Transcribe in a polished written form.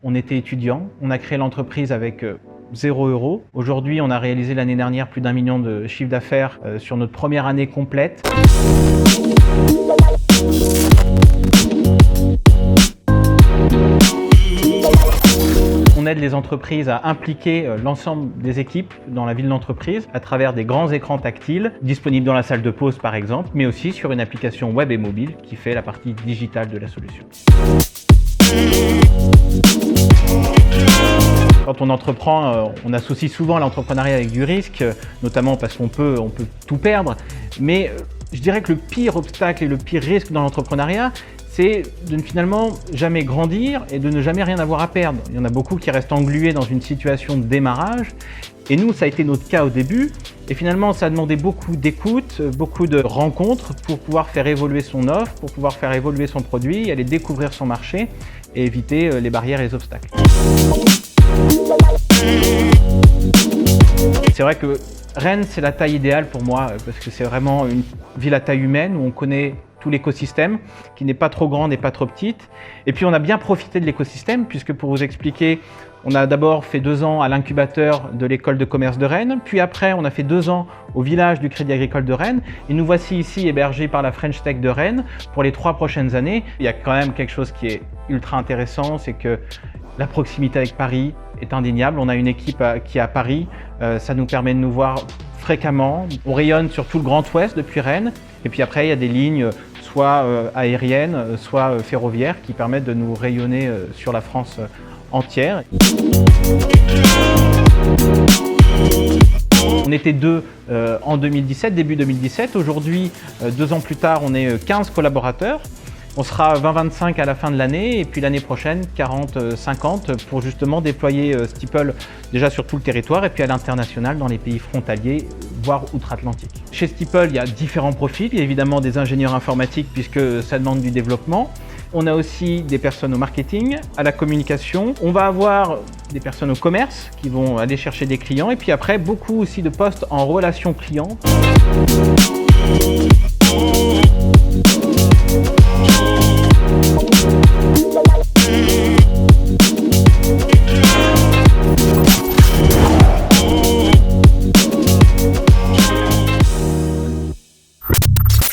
On était étudiants, on a créé l'entreprise avec 0 €. Aujourd'hui, on a réalisé l'année dernière plus d'1 million de chiffre d'affaires sur notre première année complète. On aide les entreprises à impliquer l'ensemble des équipes dans la vie de l'entreprise à travers des grands écrans tactiles disponibles dans la salle de pause par exemple, mais aussi sur une application web et mobile qui fait la partie digitale de la solution. Quand on entreprend, on associe souvent l'entrepreneuriat avec du risque, notamment parce qu'on peut tout perdre. Mais je dirais que le pire obstacle et le pire risque dans l'entrepreneuriat, c'est de ne finalement jamais grandir et de ne jamais rien avoir à perdre. Il y en a beaucoup qui restent englués dans une situation de démarrage. Et nous, ça a été notre cas au début. Et finalement, ça a demandé beaucoup d'écoute, beaucoup de rencontres pour pouvoir faire évoluer son offre, pour pouvoir faire évoluer son produit, aller découvrir son marché et éviter les barrières et les obstacles. C'est vrai que Rennes, c'est la taille idéale pour moi parce que c'est vraiment une ville à taille humaine où on connaît tout l'écosystème, qui n'est pas trop grande et pas trop petite. Et puis on a bien profité de l'écosystème puisque pour vous expliquer, on a d'abord fait 2 ans à l'incubateur de l'école de commerce de Rennes, puis après on a fait 2 ans au village du Crédit Agricole de Rennes et nous voici ici hébergés par la French Tech de Rennes pour les 3 prochaines années. Il y a quand même quelque chose qui est ultra intéressant, c'est que la proximité avec Paris est indéniable. On a une équipe qui est à Paris, ça nous permet de nous voir fréquemment. On rayonne sur tout le Grand Ouest depuis Rennes et puis après il y a des lignes soit aériennes, soit ferroviaires qui permettent de nous rayonner sur la France entière. On était 2 en 2017, début 2017. Aujourd'hui, 2 ans plus tard, on est 15 collaborateurs. On sera 20-25 à la fin de l'année et puis l'année prochaine 40-50 pour justement déployer Steeple déjà sur tout le territoire et puis à l'international dans les pays frontaliers, voire outre-Atlantique. Chez Steeple, il y a différents profils. Il y a évidemment des ingénieurs informatiques puisque ça demande du développement. On a aussi des personnes au marketing, à la communication. On va avoir des personnes au commerce qui vont aller chercher des clients et puis après beaucoup aussi de postes en relation client.